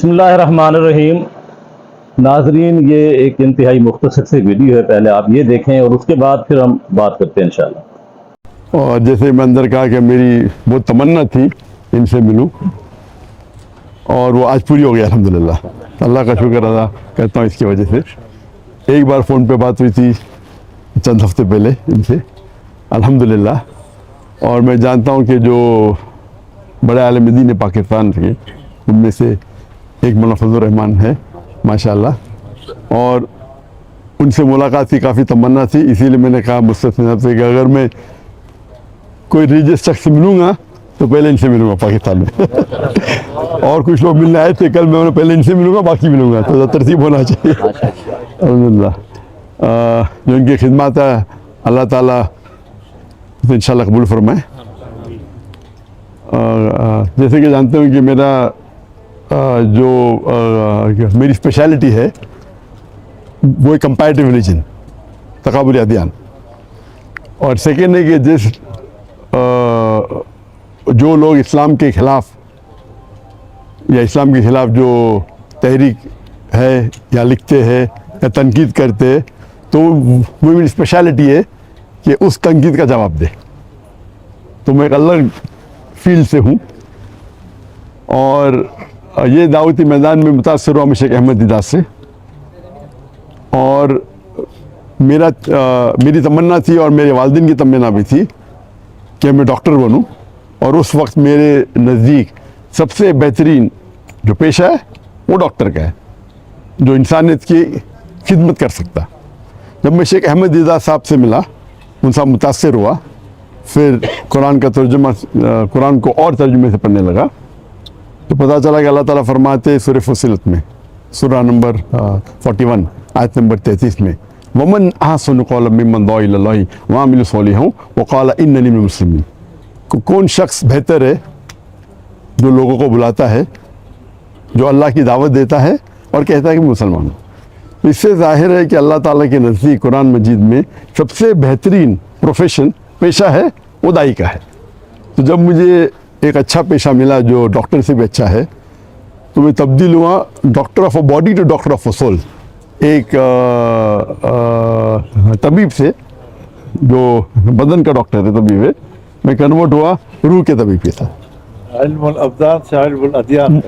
بسم اللہ الرحمن الرحیم. ناظرین یہ ایک انتہائی مختصر سے ویڈیو ہے، پہلے آپ یہ دیکھیں اور اس کے بعد پھر ہم بات کرتے ہیں انشاءاللہ. اور جیسے میں اندر کہا کہ میری بہت تمنا تھی ان سے ملوں اور وہ آج پوری ہو گئی الحمدللہ. اللہ کا شکر ادا کرتا ہوں اس کی وجہ سے. ایک بار فون پہ بات ہوئی تھی چند ہفتے پہلے ان سے الحمدللہ. اور میں جانتا ہوں کہ جو بڑے عالم دین پاکستان تھے ان میں سے ایک مولانا فضل الرحمان ہے ماشاءاللہ، اور ان سے ملاقات کی کافی تمنا تھی. اسی لیے میں نے کہا مستثنی صاحب سے کہ اگر میں کوئی ریلیجس شخص سے ملوں گا تو پہلے ان سے ملوں گا پاکستان میں. اور کچھ لوگ ملنے آئے تھے کل، میں پہلے ان سے ملوں گا باقی ملوں گا، تو ترتیب ہونا چاہیے. الحمدللہ جو ان کی خدمات ہے اللہ تعالیٰ انشاءاللہ قبول فرمائے. جیسے کہ جانتے ہوں کہ میرا جو میری اسپیشلٹی ہے وہ ایک کمپیریٹیو ریلیجن، تقابلی ادیان. اور سیکنڈ ہے کہ جو لوگ اسلام کے خلاف یا اسلام کے خلاف جو تحریک ہے یا لکھتے ہیں یا تنقید کرتے ہیں، تو وہ میری اسپیشلٹی ہے کہ اس تنقید کا جواب دے. تو میں ایک الگ فیلڈ سے ہوں، اور یہ دعوتی میدان میں متاثر ہوا میں شیخ احمد دیدات سے. اور میری تمنا تھی اور میرے والدین کی تمنا بھی تھی کہ میں ڈاکٹر بنوں. اور اس وقت میرے نزدیک سب سے بہترین جو پیشہ ہے وہ ڈاکٹر کا ہے، جو انسانیت کی خدمت کر سکتا. جب میں شیخ احمد دیدات صاحب سے ملا، ان سے متاثر ہوا، پھر قرآن کا ترجمہ، قرآن کو اور ترجمے سے پڑھنے لگا، تو پتہ چلا کہ اللہ تعالیٰ فرماتے سورہ فصلت میں سورہ نمبر 41 آیت نمبر 33 میں وَمَنْ أَحْسَنُ قَوْلًا مِّمَّنْ دَعَا إِلَى اللَّهِ وَعَمِلَ صَالِحًا وَقَالَ إِنَّنِي مِنَ الْمُسْلِمِينَ. کون شخص بہتر ہے جو لوگوں کو بلاتا ہے، جو اللہ کی دعوت دیتا ہے اور کہتا ہے کہ مسلمان ہوں. اس سے ظاہر ہے کہ اللہ تعالیٰ کے نزدیک قرآن مجید میں سب سے بہترین پروفیشن، پیشہ ہے وہ داعی کا ہے. تو جب مجھے ایک اچھا پیشہ ملا جو ڈاکٹر سے بھی اچھا ہے، تو میں تبدیل ہوا doctor of a body to doctor of a soul. ایک طبیب سے جو بدن کا ڈاکٹر ہے، طبیب ہے، میں کنورٹ ہوا روح کے طبیب کے ساتھ. علم الابدان سے علم الادیان.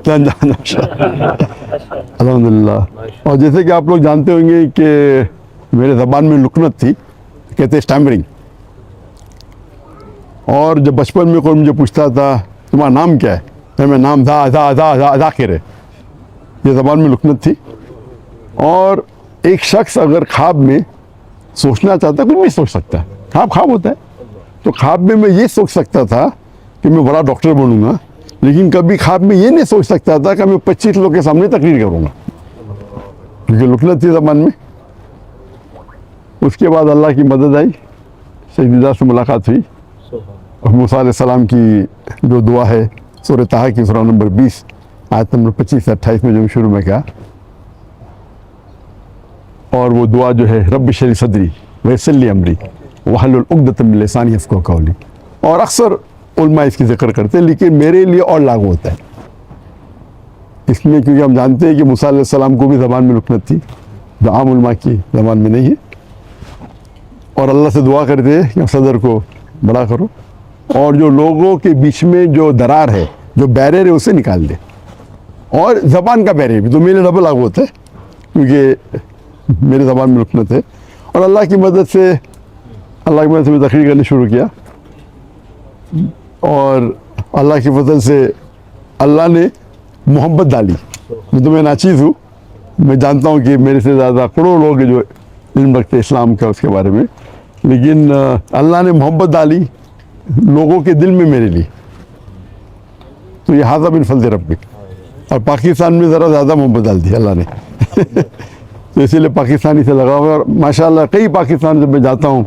الحمدللہ. اور جیسے کہ آپ لوگ جانتے ہوں گے کہ میرے زبان میں لکنت تھی، کہتے ہیں اسٹیمرنگ. اور جب بچپن میں کوئی مجھے پوچھتا تھا تمہارا نام کیا ہے، میں نام ذاکر ہے، یہ زبان میں لکنت تھی. اور ایک شخص اگر خواب میں سوچنا چاہتا ہے، کچھ بھی سوچ سکتا ہے، خواب ہوتا ہے. تو خواب میں یہ سوچ سکتا تھا کہ میں بڑا ڈاکٹر بنوں گا، لیکن کبھی خواب میں یہ نہیں سوچ سکتا تھا کہ میں 25 لوگوں کے سامنے تقریر کروں گا، کیونکہ لکنت تھی زبان میں. اس کے بعد اللہ کی مدد آئی، شیخ دیدات سے ملاقات ہوئی، اور موسیٰ علیہ السلام کی جو دعا ہے سورہ طٰہٰ کی سورہ نمبر 20 آیت نمبر 25 سے 28 میں جو شروع میں کہا، اور وہ دعا جو ہے رب اشرح لی صدری ویسر لی امری واحلل عقدۃ من لسانی یفقہوا قولی. اور اکثر علماء اس کی ذکر کرتے ہیں، لیکن میرے لیے اور لاگو ہوتا ہے اس میں، کیونکہ ہم جانتے ہیں کہ موسیٰ علیہ السلام کو بھی زبان میں لکنت تھی جو عام علماء کی زبان میں نہیں ہے. اور اللہ سے دعا کرتے ہیں کہ صدر کو بڑا کرو، اور جو لوگوں کے بیچ میں جو درار ہے، جو بیریئر ہے، اسے نکال دے. اور زبان کا بیریئر بھی تو میرے ڈبل لاگو ہوتا ہے، کیونکہ میرے زبان میں لکنت ہے. اور اللہ کی مدد سے میں تقریر کرنا شروع کیا، اور اللہ کی فضل سے اللہ نے محبت ڈالی. میں ناچیز ہوں، میں جانتا ہوں کہ میرے سے زیادہ کروڑوں لوگ جو علم رکھتے اسلام کا اس کے بارے میں، لیکن اللہ نے محبت ڈالی لوگوں کے دل میں میرے لیے. تو یہ ھذا من فضل ربک. اور پاکستان میں ذرا زیادہ محبت ڈال دی اللہ نے. تو اسی لیے پاکستانی سے لگا ہوا. اور ماشاءاللہ کئی پاکستان جب میں جاتا ہوں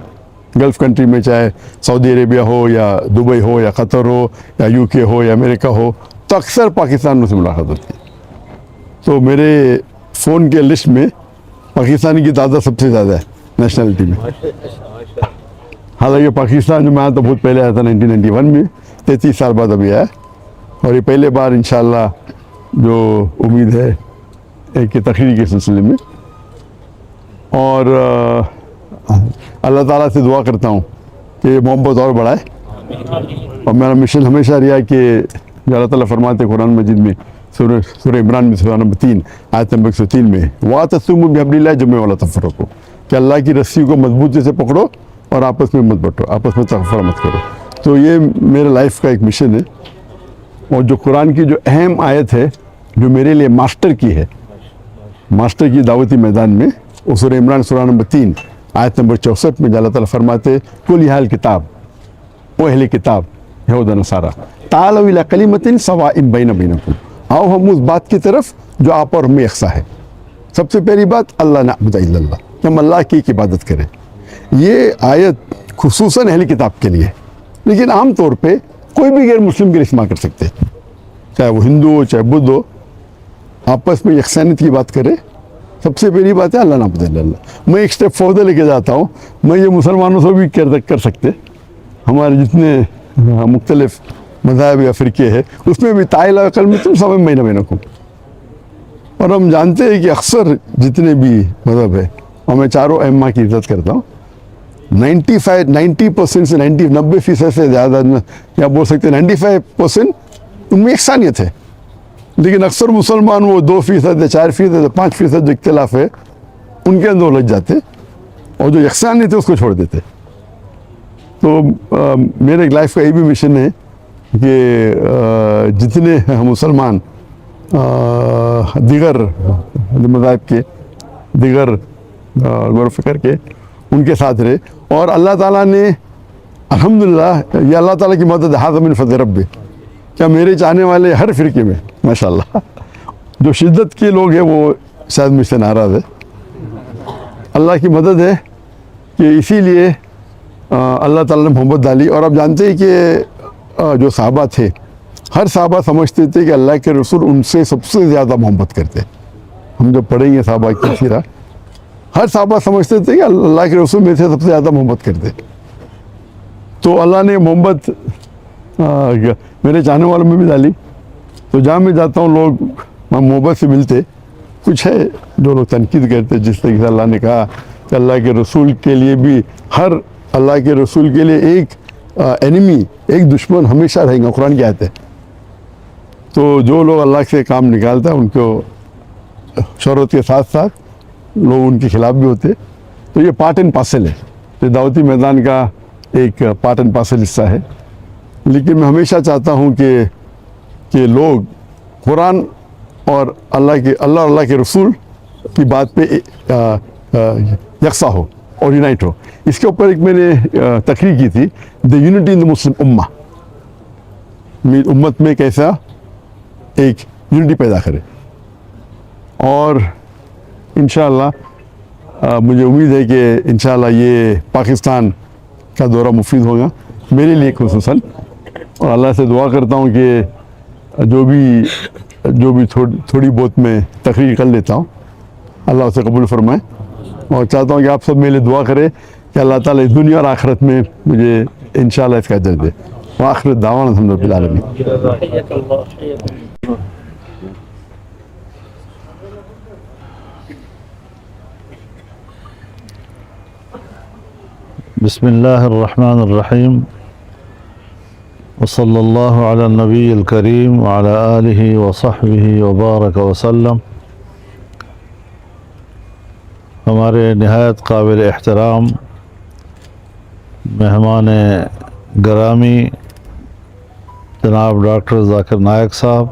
گلف کنٹری میں، چاہے سعودی عربیہ ہو یا دبئی ہو یا قطر ہو یا UK ہو یا امریکہ ہو، تو اکثر پاکستان میں سے ملاقات ہوتی ہے. تو میرے فون کے لسٹ میں پاکستانی کی تعداد سب سے زیادہ ہے نیشنلٹی میں. حالانکہ پاکستان جو میں آیا تھا بہت پہلے آیا تھا 1991 میں، 33 سال بعد ابھی آیا. اور یہ پہلے بار انشاءاللہ جو امید ہے ایک تقریر کے سلسلے میں، اور اللہ تعالیٰ سے دعا کرتا ہوں کہ یہ محبت اور بڑھائے، اور میرا مشن ہمیشہ رہا کہ جو اللہ تعالیٰ فرماتے ہیں قرآن مجید میں سورہ عمران میں سورہ نمبر 3 آیت نمبر 103 میں، وَاعْتَصِمُوا بِحَبْلِ اللَّهِ جَمِيعًا وَلَا تَفَرَّقُوا، کہ اللہ کی رسی کو مضبوطی سے پکڑو اور آپس میں مت بٹو، آپس میں تفرقہ مت کرو۔ تو یہ میرے لائف کا ایک مشن ہے، اور جو قرآن کی جو اہم آیت ہے جو میرے لیے ماسٹر کی ہے، ماسٹر کی دعوتی میدان میں، وہ سورہ عمران سورہ نمبر 3 آیت نمبر 64 میں اللہ تعالیٰ فرماتے کل یا اہل کتاب، او اہل کتاب یہود و نصارا تعالوا الی کلمۃ سواء بین بینکم، آؤ ہم اس بات کی طرف جو آپ اور ہمیں یکساں ہے۔ سب سے پہلی بات اللہ نعبد الا اللہ، کہ ہم اللہ کی ایک عبادت کریں۔ یہ آیت خصوصاً اہل کتاب کے لیے، لیکن عام طور پہ کوئی بھی غیر مسلم کے لیے استعمال کر سکتے، چاہے وہ ہندو ہو چاہے بدھ ہو، آپس میں یکسانیت کی بات کرے۔ سب سے پہلی بات ہے اللہ نعبد الا اللہ۔ میں ایک سٹیپ فوردر لے کے جاتا ہوں، میں یہ مسلمانوں سے بھی کر سکتے، ہمارے جتنے مختلف مذاہب یا فرقے ہیں اس میں بھی تعالیٰ کلمۃ سواء بین بینکم، اور ہم جانتے ہیں کہ اکثر جتنے بھی مذہب ہے، اور میں چاروں ائمہ کی عزت کرتا ہوں، 90% سے 90% سے زیادہ، یا بول سکتے ہیں 95% ان میں یکسانیت ہے، لیکن اکثر مسلمان وہ 2% یا 4% یا 5% جو اختلاف ہے ان کے اندر لگ جاتے، اور جو یکسانیت ہے اس کو چھوڑ دیتے۔ تو میرے لائف کا یہ بھی مشن ہے کہ جتنے مسلمان دیگر مذاہب کے، دیگر غور و فکر کے، ان کے ساتھ رہے، اور اللہ تعالیٰ نے الحمدللہ، یہ اللہ تعالیٰ کی مدد ہے، من فضل ربی، کیا میرے چاہنے والے ہر فرقے میں ماشاءاللہ، جو شدت کے لوگ ہیں وہ شاید مجھ سے ناراض ہے، اللہ کی مدد ہے کہ اسی لیے اللہ تعالیٰ نے محبت ڈالی۔ اور آپ جانتے ہیں کہ جو صحابہ تھے، ہر صحابہ سمجھتے تھے کہ اللہ کے رسول ان سے سب سے زیادہ محبت کرتے۔ ہم جب پڑھیں گے صحابہ کی سیرہ، ہر صحابہ سمجھتے تھے کہ اللہ کے رسول میں سے سب سے زیادہ محبت کرتے، تو اللہ نے محبت میرے چاہنے والوں میں بھی ڈالی۔ تو جہاں میں جاتا ہوں لوگ محبت سے ملتے، کچھ ہے جو لوگ تنقید کرتے، جس طریقے سے اللہ نے کہا کہ اللہ کے رسول کے لیے بھی، ہر اللہ کے رسول کے لیے ایک اینیمی، ایک دشمن ہمیشہ رہیں گا، قرآن کی آیت ہے۔ تو جو لوگ اللہ سے کام نکالتا ہے ان کو شہرت کے ساتھ ساتھ لوگ ان کے خلاف بھی ہوتے، تو یہ پارٹ اینڈ پارسل ہے، یہ دعوتی میدان کا ایک پارٹ اینڈ پارسل حصہ ہے۔ لیکن میں ہمیشہ چاہتا ہوں کہ لوگ قرآن اور اللہ کے رسول کی بات پہ یکساں ہو اور یونائٹ ہو۔ اس کے اوپر ایک میں نے تقریر کی تھی، دی یونٹی ان دا مسلم امہ، امت میں کیسا ایک یونٹی پیدا کرے، اور انشاءاللہ مجھے امید ہے کہ انشاءاللہ یہ پاکستان کا دورہ مفید ہوگا میرے لیے خصوصاً، اور اللہ سے دعا کرتا ہوں کہ جو بھی تھوڑی بہت میں تقریر کر لیتا ہوں اللہ اسے قبول فرمائے، اور چاہتا ہوں کہ آپ سب میرے لیے دعا کریں کہ اللہ تعالیٰ اس دنیا اور آخرت میں مجھے انشاءاللہ اس کا اجر دے۔ وآخر دعوانا الحمد للہ العالمین۔ بسم اللہ الرحمن الرحیم، وصلی اللہ علی النبی الکریم وعلی آلہ وصحبہ وبارک وسلم۔ ہمارے نہایت قابل احترام مہمان گرامی جناب ڈاکٹر ذاکر نائک صاحب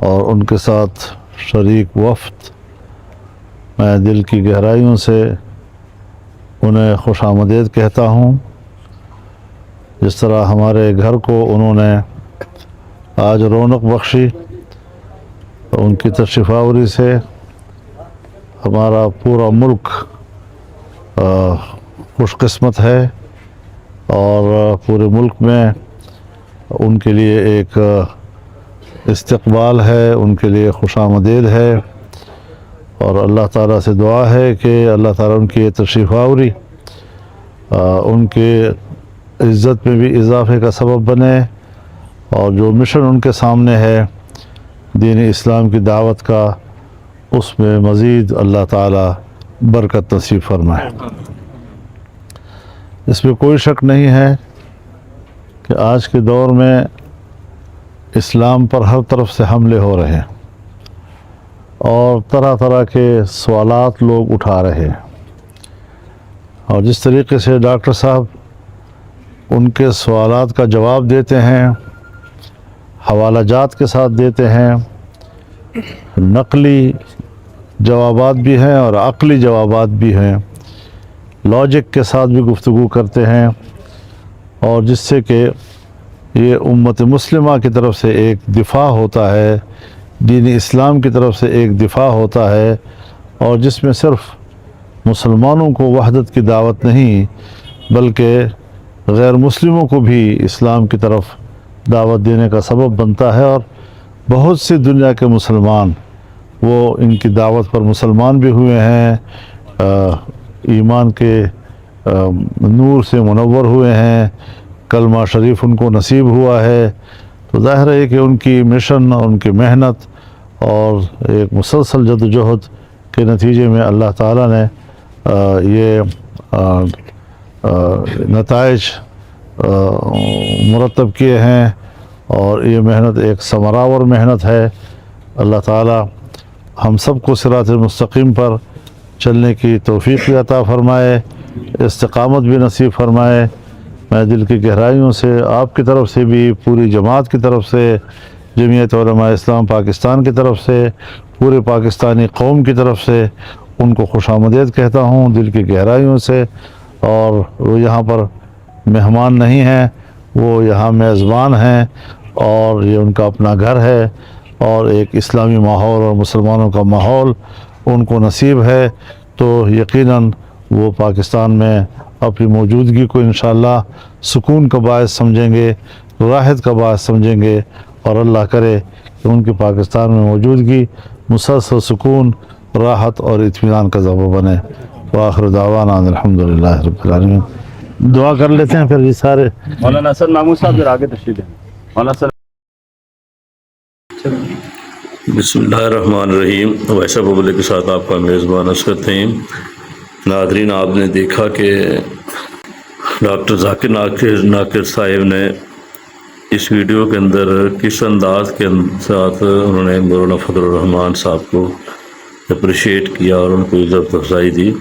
اور ان کے ساتھ شریک وفد، میں دل کی گہرائیوں سے انہیں خوش آمدید کہتا ہوں۔ جس طرح ہمارے گھر کو انہوں نے آج رونق بخشی، ان کی تشریف آوری سے ہمارا پورا ملک خوش قسمت ہے، اور پورے ملک میں ان کے لیے ایک استقبال ہے، ان کے لیے خوش آمدید ہے، اور اللہ تعالیٰ سے دعا ہے کہ اللہ تعالیٰ ان کی تشریف آوری ان کے عزت میں بھی اضافے کا سبب بنے، اور جو مشن ان کے سامنے ہے دین اسلام کی دعوت کا اس میں مزید اللہ تعالی برکت نصیب فرمائے۔ اس میں کوئی شک نہیں ہے کہ آج کے دور میں اسلام پر ہر طرف سے حملے ہو رہے ہیں اور طرح طرح کے سوالات لوگ اٹھا رہے ہیں، اور جس طریقے سے ڈاکٹر صاحب ان کے سوالات کا جواب دیتے ہیں، حوالہ جات کے ساتھ دیتے ہیں، نقلی جوابات بھی ہیں اور عقلی جوابات بھی ہیں، لاجک کے ساتھ بھی گفتگو کرتے ہیں، اور جس سے کہ یہ امت مسلمہ کی طرف سے ایک دفاع ہوتا ہے، دین اسلام کی طرف سے ایک دفاع ہوتا ہے، اور جس میں صرف مسلمانوں کو وحدت کی دعوت نہیں بلکہ غیر مسلموں کو بھی اسلام کی طرف دعوت دینے کا سبب بنتا ہے، اور بہت سی دنیا کے مسلمان وہ ان کی دعوت پر مسلمان بھی ہوئے ہیں، ایمان کے نور سے منور ہوئے ہیں، کلمہ شریف ان کو نصیب ہوا ہے۔ تو ظاہر ہے کہ ان کی مشن اور ان کی محنت اور ایک مسلسل جدوجہد کے نتیجے میں اللہ تعالیٰ نے یہ نتائج مرتب کیے ہیں، اور یہ محنت ایک ثمرآور محنت ہے۔ اللہ تعالیٰ ہم سب کو صراط مستقیم پر چلنے کی توفیق بھی عطا فرمائے، استقامت بھی نصیب فرمائے۔ میں دل کی گہرائیوں سے آپ کی طرف سے بھی، پوری جماعت کی طرف سے، جمعیت علماء اسلام پاکستان کی طرف سے، پورے پاکستانی قوم کی طرف سے ان کو خوش آمدید کہتا ہوں دل کی گہرائیوں سے۔ اور وہ یہاں پر مہمان نہیں ہیں، وہ یہاں میزبان ہیں، اور یہ ان کا اپنا گھر ہے، اور ایک اسلامی ماحول اور مسلمانوں کا ماحول ان کو نصیب ہے، تو یقیناً وہ پاکستان میں اپنی موجودگی کو انشاءاللہ سکون کا باعث سمجھیں گے، راحت کا باعث سمجھیں گے، اور اللہ کرے کہ ان کی پاکستان میں موجودگی مسلسل سکون، راحت اور اطمینان کا ذریعہ بنے۔ وآخر دعوانا الحمدللہ رب العالمین۔ دعا کر لیتے ہیں پھر یہ سارے۔ مولانا حسن محمود صاحب ذرا آگے تشریف لیں۔ مولانا بسم اللہ الرحمن الرحیم۔ ویسا پبلک کے ساتھ آپ کا میزبان اسکر تھیم۔ ناظرین، آپ نے دیکھا کہ ڈاکٹر ذاکر ناکر صاحب نے اس ویڈیو کے اندر کس انداز کے ساتھ انہوں نے مولانا فضل الرحمان صاحب کو اپریشیٹ کیا اور ان کو عزت افزائی دی۔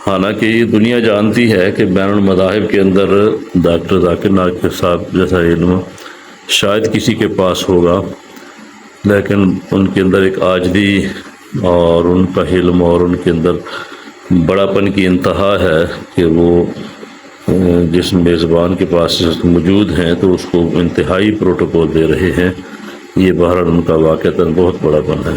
حالانکہ یہ دنیا جانتی ہے کہ بین المذاہب کے اندر ڈاکٹر ذاکر ناکر صاحب جیسا علم شاید کسی کے پاس ہوگا، لیکن ان کے اندر ایک عاجزی اور ان کا علم اور ان کے اندر بڑا پن کی انتہا ہے کہ وہ جس میزبان کے پاس موجود ہیں تو اس کو انتہائی پروٹوکول دے رہے ہیں۔ یہ بہرحال ان کا واقعتاً بہت بڑا پن ہے۔